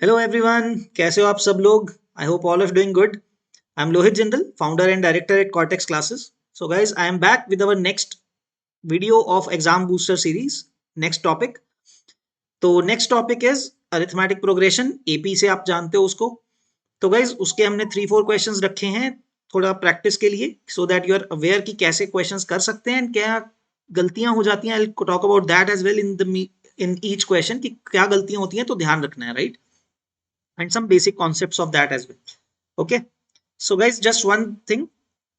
Hello everyone, कैसे हो आप सब लोग। I hope all of doing good. I am Lohit Jindal, founder and director at Cortex classes. So guys, I am back with our next video of exam booster series. Next topic. तो next topic is arithmetic progression. AP से आप जानते हो उसको. तो guys, उसके हमने 3-4 questions रखे हैं थोड़ा प्रैक्टिस के लिए, so that you are aware कि कैसे क्वेश्चंस कर सकते हैं एंड क्या गलतियां हो जाती हैं. I will talk about that as well in each question कि क्या गलतियां होती हैं, तो ध्यान रखना है, right. And some basic concepts of that as well. Okay. So guys, just one thing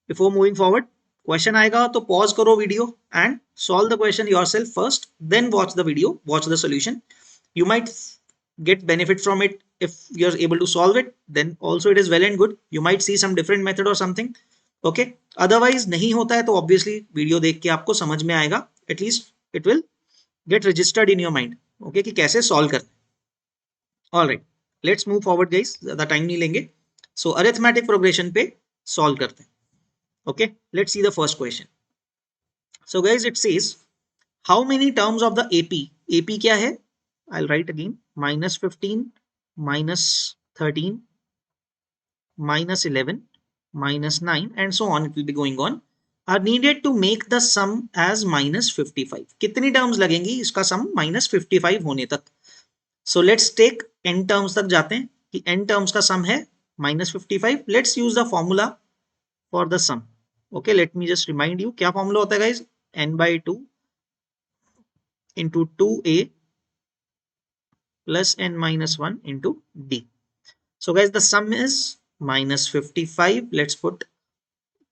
before moving forward. Question आएगा तो pause करो video and solve the question yourself first. Then watch the video, watch the solution. You might get benefit from it if you're able to solve it. Then also it is well and good. You might see some different method or something. Okay. Otherwise नहीं होता है तो obviously video देख के आपको समझ में आएगा. At least it will get registered in your mind. Okay कि कैसे solve करना है. All right. Let's move forward guys, ज्यादा टाइम नहीं लेंगे. सो अरिथमेटिक प्रोग्रेशन पे सॉल्व करते हैं. Okay, let's see the first question. So guys, it says how many terms of the AP. AP क्या है? आई right again. -15, -13, -11, -9 and so on. It will be going on. Are needed to make the sum as -55. कितनी terms लगेंगी इसका सम -55 होने तक? So let's take n terms तक जाते हैं कि n टर्म्स का सम है -55. Let's use the formula for the sum. Okay, let me just remind you क्या फॉर्मूला होता है guys. n/2 into 2a plus n-1 into d. So guys, the sum is -55. Let's put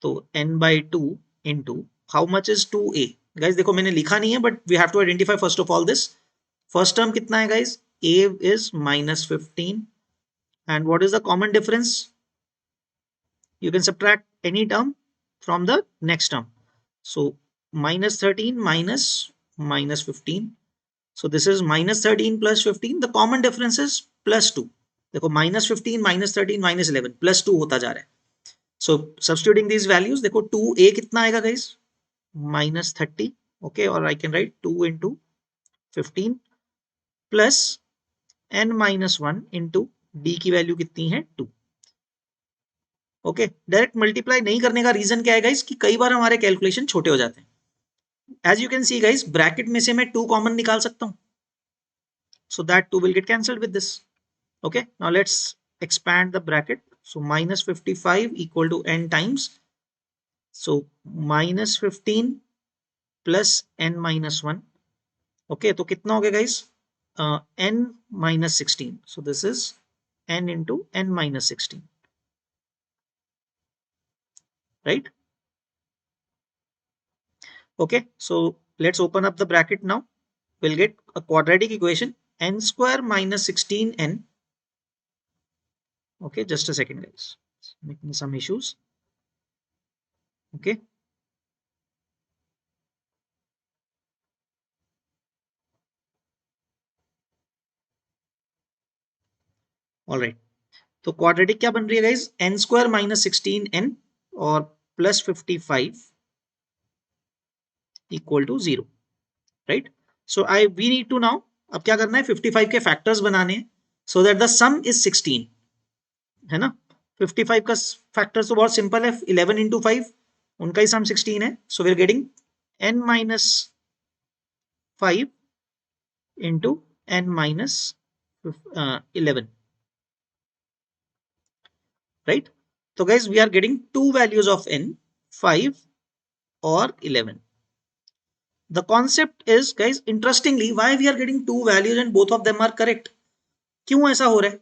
तो n/2 into how much is 2a. guys देखो मैंने लिखा नहीं है, but we have to identify first of all this. First term कितना है guys? a is -15. And what is the common difference? You can subtract any term from the next term. So -13 minus -15. So this is -13 plus 15. The common difference is +2. देखो -15 -13 -11 +2 होता जा रहा है. So substituting these values, देखो 2a कितना आएगा guys? -30. Okay, or I can write 2 into 15 plus n-1 into d की value कितनी है? 2. ओके, डायरेक्ट मल्टीप्लाई नहीं करने का रीजन क्या है गाइस कि कई बार हमारे कैलकुलेशन छोटे हो जाते हैं. As you can see guys, bracket में से मैं 2 कॉमन निकाल सकता हूं, so that 2 will get cancelled with this. Okay, now let's expand the bracket. So -55 equal to n times. So -15 plus n-1. Okay, तो कितना हो गया guys? n-16. So this is n into n-16, right? Okay, so let's open up the bracket now. We'll get a quadratic equation, n square minus 16n. Okay, just a second guys, it's making some issues. Okay, all right. तो quadratic क्या बन रही है guys? n square minus 16n और plus 55 equal to 0, right? So we need to now, अब क्या करना है? 55 के factors बनाने हैं so that the sum is 16, है ना. 55 का factors तो बहुत simple है. 11 into 5 उनका ही sum 16 है. So we're getting n minus 5 into n minus 11, right? So guys, we are getting two values of n, 5 or 11. The concept is guys, interestingly, why we are getting two values and both of them are correct. क्यों ऐसा हो रहा है?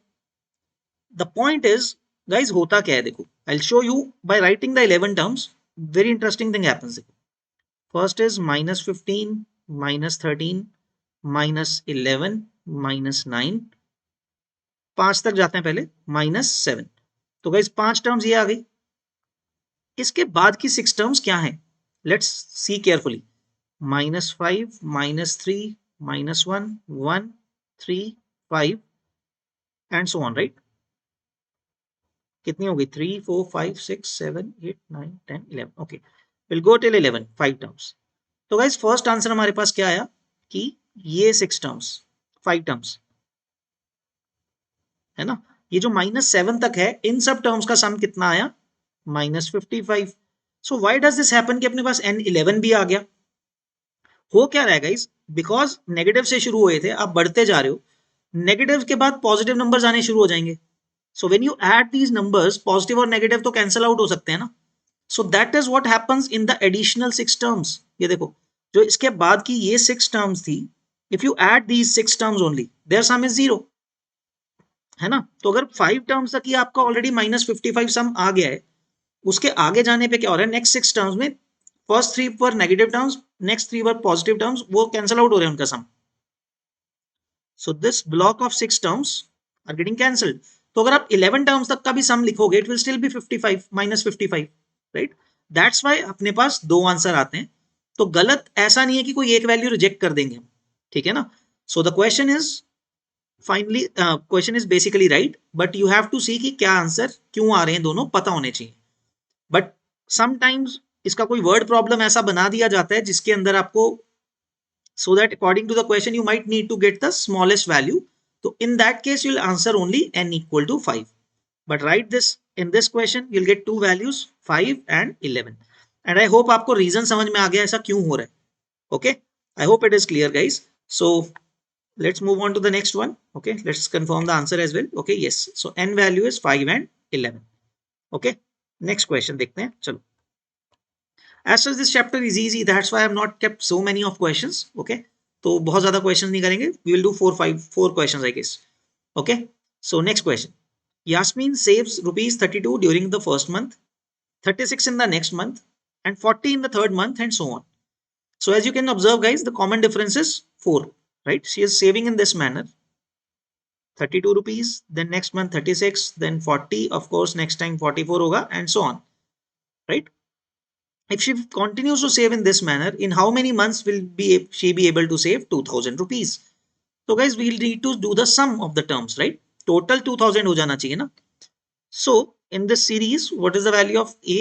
The point is guys, होता क्या है देखो. I'll show you by writing the 11 terms. Very interesting thing happens. First is -15, -13, -11, -9. 5 तक जाते हैं पहले, -7. तो गाइस 5 टर्म्स ये आ गई. इसके बाद की 6 टर्म्स क्या हैं? Let's see carefully. -5, -3, -1, 1, 3, 5 and so on, right? कितनी हो गई? 3, 4, 5, 6, 7, 8, 9, 10, 11. Okay, will go till 11, 5 terms. तो गाइस फर्स्ट आंसर हमारे पास क्या आया कि ये 6 टर्म्स, 5 टर्म्स. है ना। ये जो -7 तक है इन सब टर्म्स का सम कितना आया, -55। So why does this happen कि अपने पास n11 भी आ गया। हो क्या रहा है गाइस, बिकॉज नेगेटिव से शुरू हुए थे, आप बढ़ते जा रहे हो, नेगेटिव के बाद पॉजिटिव नंबर्स आने शुरू हो जाएंगे। So when you add these numbers, positive और नेगेटिव तो कैंसिल आउट हो सकते हैं ना। So that is what happens in the additional 6 terms. ये देखो, जो इसके बाद की ये 6 टर्म्स थी, if you add these 6 terms only, their sum is 0, है ना। तो अगर 5 टर्म्स तक ही आपका ऑलरेडी -55 सम आ गया है, उसके आगे जाने पे क्या हो रहा है, नेक्स्ट 6 टर्म्स में फर्स्ट 3 पर नेगेटिव टर्म्स, नेक्स्ट 3 पर पॉजिटिव टर्म्स, वो कैंसिल आउट हो रहे हैं उनका sum. So this block of 6 terms are getting cancelled. तो अगर आप 11 टर्म्स तक का भी सम लिखोगे, it will still be 55 -55, right. That's why अपने पास दो आंसर आते हैं। तो गलत ऐसा नहीं है कि कोई एक वैल्यू रिजेक्ट कर देंगे, ठीक है ना। So the question is finally, question is basically right, but you have to see कि क्या आंसर क्यों आ रहे हैं, दोनों पता होने चाहिए। बट समटाइम्स इसका कोई वर्ड प्रॉब्लम ऐसा बना दिया जाता है जिसके अंदर आपको, so that according to the question you might need to get the smallest value. So in that case you'll answer only n equal to 5. But write this in this question, you'll get two values 5 and 11. And I hope आपको reason समझ में आ गया ऐसा क्यों हो रहा है. Okay, I hope it is clear guys. So let's move on to the next one. Okay, let's confirm the answer as well. Okay, yes, so n value is 5 and 11. Okay, next question देखते हैं. चलो, as such this chapter is easy, that's why I have not kept so many of questions. Okay, तो बहुत ज्यादा question नहीं करेंगे, we will do 4 questions I guess. Okay, so next question. Yasmin saves rupees 32 during the first month, 36 in the next month, and 40 in the third month, and so on. So as you can observe guys, the common difference is 4, right? She is saving in this manner, 32 rupees, then next month 36, then 40, of course next time 44 hoga, and so on, right? If she continues to save in this manner, in how many months will she be able to save 2000 rupees? So guys, we'll need to do the sum of the terms, right? Total 2000 ho jana chahiye na. So in this series, what is the value of A?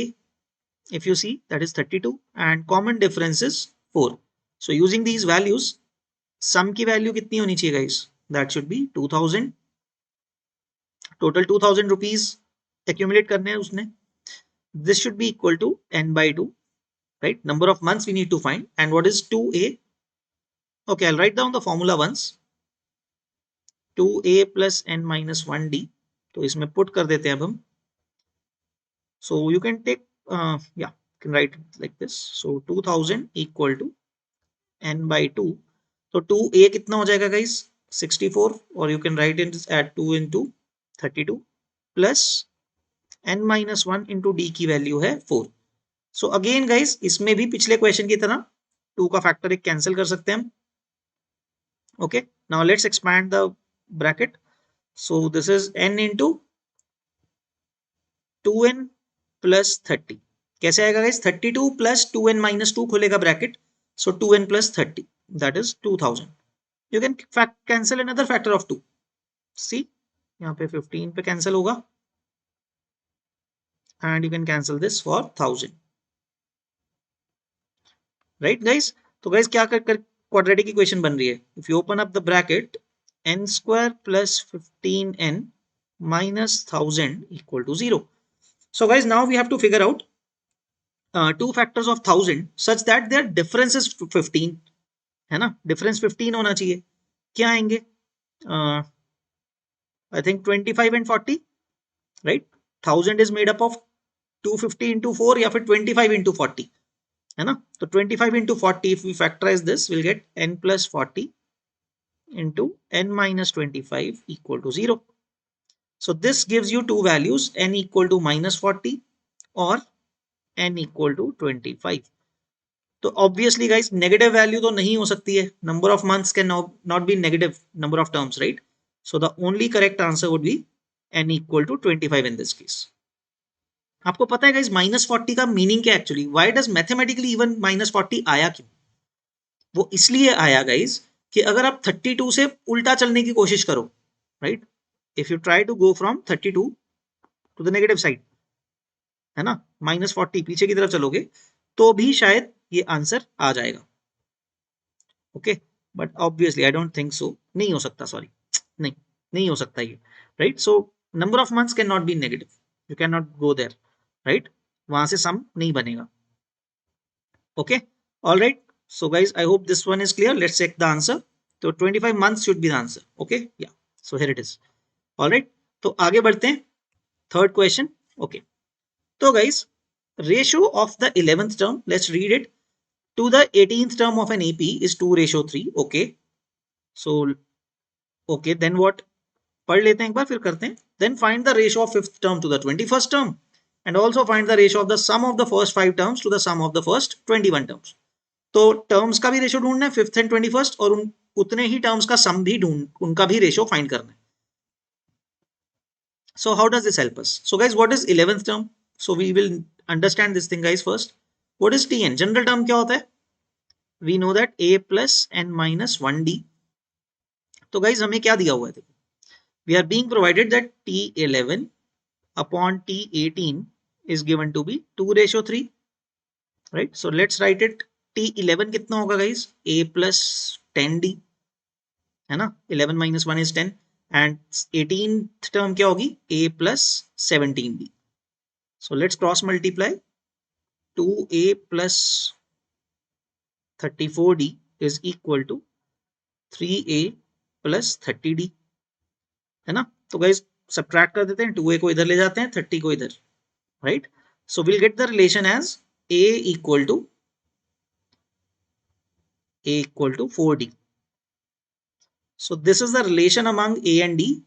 If you see, that is 32, and common difference is 4. So using these values, sum ki value kitni honi chahiye guys? That should be 2000. Total 2000 rupees accumulate karne hai usne. This should be equal to n by 2, right? Number of months we need to find. And what is 2a? Okay, I'll write down the formula once. 2a plus n minus 1d. तो इसमें put कर देते हैं अब हम. So you can take, yeah, you can write it like this. So 2000 equal to n by 2. तो 2a कितना हो जाएगा guys? 64, or you can write it at 2 into 32 plus n minus 1 into d की वैल्यू है 4. So again guys, इसमें भी पिछले question की तरह 2 का फैक्टर एक कैंसिल कर सकते हैं हम. Okay, now let's expand the bracket. So this is n into 2n plus 30. कैसे आएगा गाइस? 32 प्लस 2n माइनस 2 खुलेगा bracket, so 2n plus 30, that is 2000. You can cancel another factor of 2. सी, यहाँ पे 15 पे कैंसिल होगा, and you can cancel this for 1000. Right guys? तो guys क्या कर क्वाड्रेटिक इक्वेशन बन रही है. If you open up the bracket, n square plus 15n minus 1000 equal to 0. So guys, now we have to figure out two factors of 1000 such that their difference is 15, है ना. Difference 15 होना चाहिए. क्या आएंगे? I think 25 and 40, right? 1000 is made up of 250 into 4 या फिर 25 into 40, है ना. तो 25 into 40, if we factorize this, we'll get n plus 40 into n minus 25 equal to 0. So this gives you two values, n equal to minus 40 or n equal to 25. तो obviously guys, negative value तो नहीं हो सकती है. Number of months can not be negative number of terms, right? So the only correct answer would be n equal to 25 in this case. आपको पता है guys -40 का मीनिंग क्या actually? Why does mathematically even -40 आया क्यों? वो इसलिए आया गाइस कि अगर आप 32 से उल्टा चलने की कोशिश करो, right, if you try to go from 32 to the negative side, है ना, -40 पीछे की तरफ चलोगे तो भी शायद ये आंसर आ जाएगा. Okay, but obviously I don't think so. नहीं हो सकता, सॉरी, नहीं हो सकता ये. right? So number of months cannot be negative, you cannot go there, right? वहां से sum नहीं बनेगा. Okay, all right. So guys, I hope this one is clear. Let's check the answer. So 25 months should be the answer. Okay, yeah. So here it is. All right. तो आगे बढ़ते हैं. Third question. Okay. So guys, ratio of the 11th term, let's read it, to the 18th term of an AP is 2:3. Okay. So okay, then what? पढ़ लेते हैं एक बार फिर करते हैं. Then find the ratio of 5th term to the 21st term and also find the ratio of the sum of the first 5 terms to the sum of the first 21 terms. तो terms का भी ratio ढूंढना है 5th and 21st, और उतने ही terms का सम भी उनका भी रेशियो फाइंड करना है. So how does this help us? So guys, what is 11th term? So we will understand this thing guys first. What is Tn? General term क्या होता है? We know that a plus n minus 1d. तो guys हमें क्या दिया हुआ है? देखो, we are being provided that T11 upon T18 is given to be 2:3, right? So let's write it. T11 कितना होगा guys? a plus 10d, है ना? 11 minus 1 is 10, and 18th term क्या होगी? a plus 17d. So let's cross multiply. 2a plus 34d is equal to 3a plus 30d, है ना? तो guys subtract कर देते हैं, 2a को इधर ले जाते हैं, 30 को इधर, right? So we'll get the relation as a equal to 4d. So this is the relation among a and d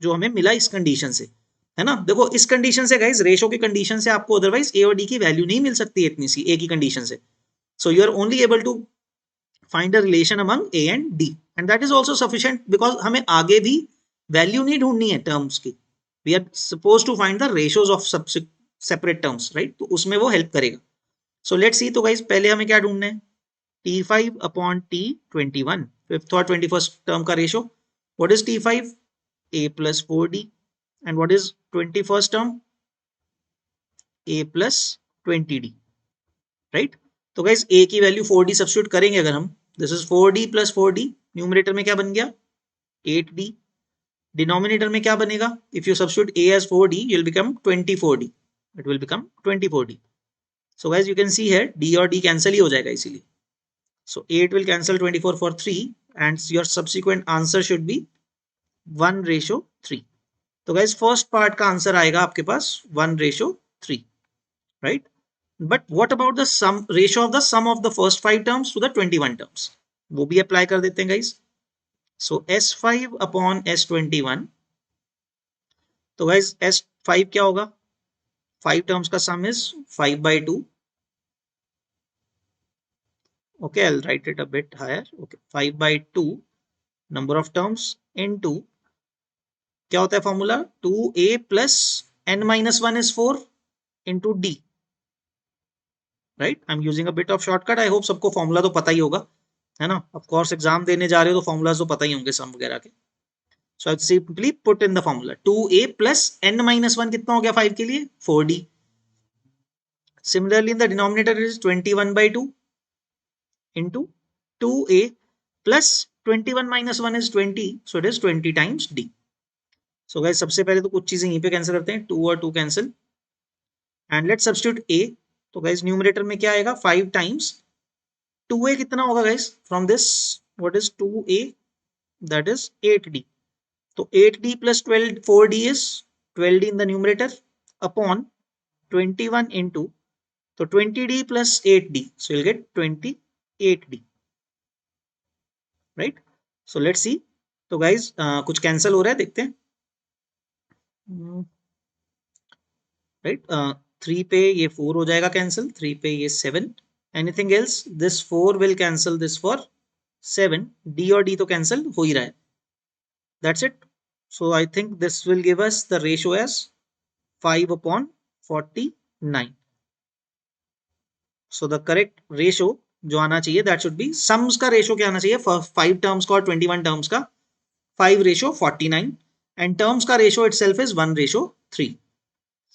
जो हमें मिला इस कंडीशन से, है ना? देखो इस कंडीशन से गाइस, रेशो की कंडीशन से आपको अदरवाइज ए और डी की वैल्यू नहीं मिल सकती है इतनी सी ए की कंडीशन से. So you are only able to find a relation among A and D, and that is also sufficient because हमें आगे भी वैल्यू नहीं ढूंढनी है टर्म्स की. We are suppose to find the ratios of separate terms, right? तो उसमें वो हेल्प करेगा. So let's see. तो गाइस पहले हमें क्या ढूंढना है? T5 upon T21, 5th और 21st term का ratio. What is T5? A plus 4D. And what is 21st term? A plus 20D. Right? तो guys A की वैल्यू 4D सब्स्टिट्यूट करेंगे अगर हम. This is 4D plus 4D. Numerator में क्या बन गया? 8D. डिनोमिनेटर में क्या बनेगा? If you substitute A as 4D, you'll become 24D. It will become 24D. So guys you can see here D और D cancel ही हो जाएगा इसीलिए. So 8 will cancel 24 for 3, and your subsequent answer should be 1:3. तो guys first part का answer आएगा आपके पास 1:3, right? But what about the sum ratio of the sum of the first 5 terms to the 21 terms? वो भी apply कर देते हैं guys. So S5 upon S21. तो guys S5 क्या होगा? 5 terms का sum is 5/2. Okay, I'll write it a bit higher. Okay, 5/2 number of terms into क्या होता है formula? 2a plus n minus 1 is 4 into d, right? I'm using a bit of shortcut. I hope सबको formula तो पता ही होगा, है ना? Of course exam देने जा रहे हो तो फॉर्मूलाज तो पता ही होंगे सम वगैरह के. So I'll simply put in the formula 2a plus n minus 1 कितना हो गया 5 के लिए? 4d. Similarly in the denominator it is 21/2 into 2a plus 21 minus 1 is 20, so it is 20 times d. So guys सबसे पहले तो कुछ चीजें यहीं पे कैंसिल करते हैं, 2 और 2 cancel, and let's substitute a. तो गाइस न्यूमरेटर में क्या आएगा? 5 टाइम्स 2a कितना होगा guys? From this what is 2a? That is 8d. तो 8d plus 12 4d is 12d in the numerator upon 21 into, तो 20d plus 8d, so you'll get 28d, right? So let's see. तो guys कुछ cancel हो रहा है, देखते हैं, right? 3 पे ये 4 हो जाएगा कैंसिल, 3 पे ये 7. Anything else? This 4 will cancel this for 7. d और d तो कैंसिल हो ही रहा है. That's it. So I think this will give us the ratio as 5/49. So the correct ratio जो आना चाहिए दैट शुड बी, सम्स का रेशियो क्या आना चाहिए 5 टर्म्स का और 21 टर्म्स का? 5:49, एंड टर्म्स का ratio itself is 1:3.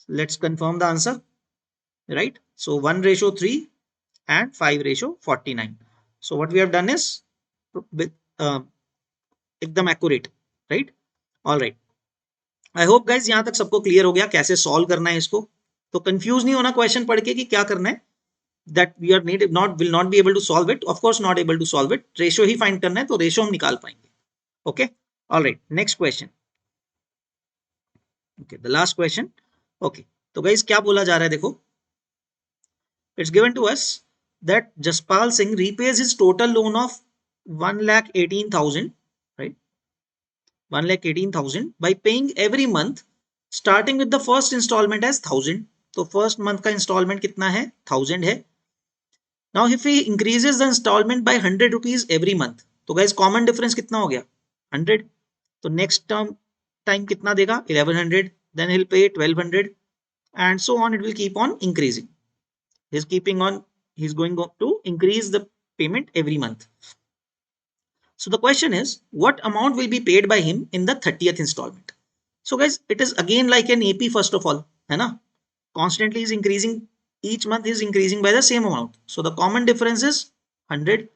Let's confirm the answer, right? So 1:3 and 5:49. So what we have done is with एकदम accurate, right? All right. I hope guys यहाँ तक सबको क्लियर हो गया कैसे सॉल्व करना है इसको। तो कंफ्यूज नहीं होना क्वेश्चन पढ़ के कि क्या करना है, that we are need not will not be able to solve it, of course not able to solve it, ratio ही फाइंड करना है तो रेशियो हम निकाल पाएंगे। Okay, alright, next question. Okay, the last question. Okay, तो guys क्या बोला जा रहा है देखो, it's given to us that Jaspal Singh repays his total loan of 1,18,000, right, 1,18,000 by paying every month starting with the first installment as 1,000। तो first month का instalment कितना है, 1,000 है। Now if he increases the installment by 100 rupees every month, तो guys common difference कितना हो गया, 100। तो नेक्स्ट टर्म टाइम कितना देगा, 1100, then he'll pay 1200 and so on, it will keep on increasing। He's going to increase the payment every month। So the question is, what amount will be paid by him in the 30th installment? So guys, it is again like an AP first of all, है ना, constantly is increasing, each month is increasing by the same amount, so the common difference is 100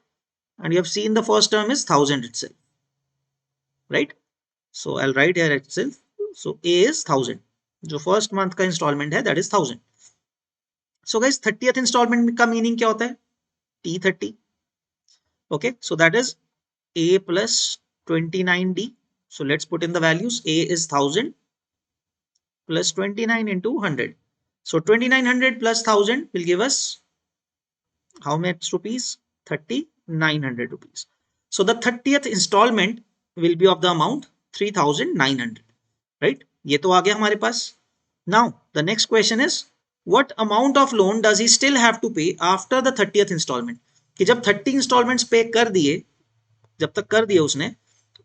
and you have seen the first term is 1,000 itself, right? So I'll write here itself, so A is 1,000, जो first month का installment है that is 1,000। So guys 30th installment का meaning क्या होता है, T30। okay, so that is A plus 29D, so let's put in the values, A is 1,000 plus 29 into 100, so 2,900 plus 1,000 will give us how much rupees, 3,900 rupees। So the 30th installment will be of the amount 3,900, right? ये तो आ गया हमारे पास। Now the next question is, what amount of loan does he still have to pay after the 30th installment? कि जब 30 installments पे कर दिए, जब तक कर दिए उसने,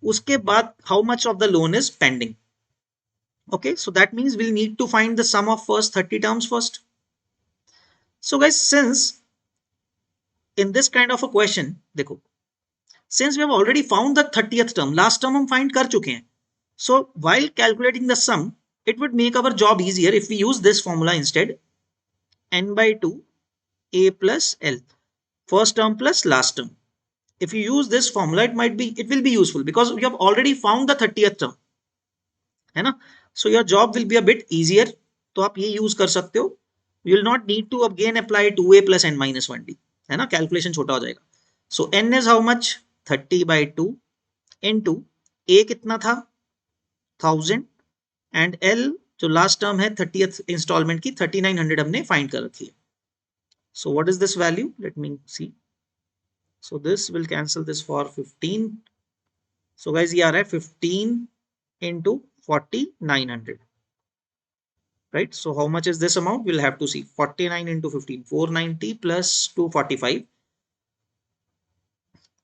उसके बाद how much of the loan is pending? Okay, so that means we'll need to find the sum of first 30 terms first। So guys, since in this kind of a question, देखो, since we have already found the 30th term, last term हम find कर चुके हैं, so while calculating the sum, it would make our job easier if we use this formula instead, n by 2 a plus l, first term plus last term। If you use this formula, it will be useful because we have already found the 30th term, है ना, so your job will be a bit easier। तो आप ये use कर सकते हो, you will not need to again apply 2a plus n minus 1d, है ना, कैलकुलेशन छोटा हो जाएगा। So n is how much, 30 by 2 into a कितना था, 1,000 and l जो लास्ट टर्म है 30th इंस्टॉलमेंट की 3,900 हमने फाइंड कर रखी है। So what is this value, let me see, so this will cancel this for 15, so guys ये आ रहा है 15 into 4,900, right? So how much is this amount, we'll have to see, 49 into 15, 490 plus 245,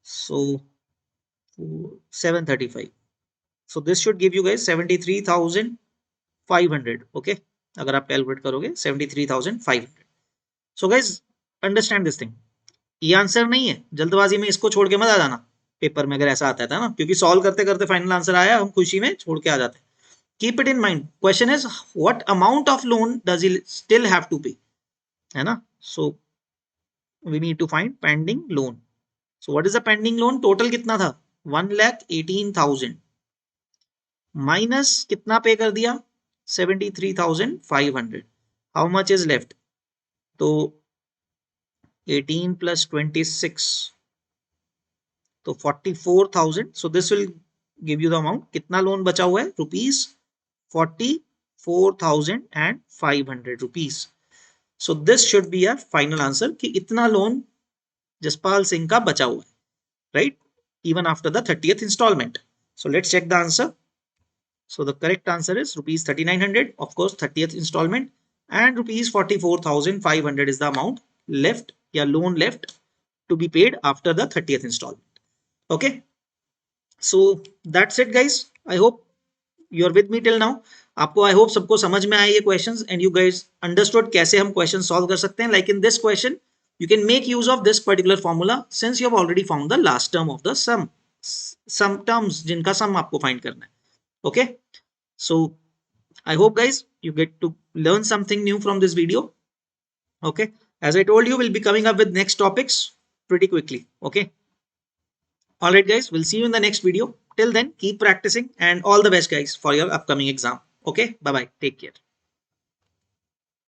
so 735, so this should give you guys 73,500, okay, अगर आप calculate करोगे 73,500। So guys understand this thing, ये answer नहीं है, जल्दबाजी में इसको छोड़ के मत आ जाना पेपर में, अगर ऐसा आता था ना, क्योंकि सॉल्व करते करते फाइनल आंसर आया, हम खुशी में छोड़ के आ जाते हैं। Keep it in mind, question is what amount of loan does he still have to pay, है ना, so we need to find pending loan. So what is the pending loan, total कितना था, 1,18,000 माइनस कितना पे कर दिया, 73,500, how much is left, तो 18 plus 26, तो 44,000, so this will give you the amount, कितना लोन बचा हुआ है, rupees 44,500 rupees। so this should be a final answer कि इतना लोन जसपाल सिंह का बचा हुआ है, right, even after the 30th installment। so let's check the answer। so the correct answer is rupees 3,900, of course 30th installment, and rupees 44,500 is the amount left या loan left to be paid after the 30th installment। okay, so that's it guys, I hope you are with me till now। आपको I hope सबको समझ में आए ये questions and you guys understood कैसे हम question solve कर सकते हैं। like in this question you can make use of this particular formula since you have already found the last term of the sum terms जिनका sum आपको find करना है। okay, so I hope guys you get to learn something new from this video। okay, as I told you, we'll be coming up with next topics pretty quickly। okay, all right guys, we'll see you in the next video, till then keep practicing and all the best guys for your upcoming exam। Okay, bye bye, take care.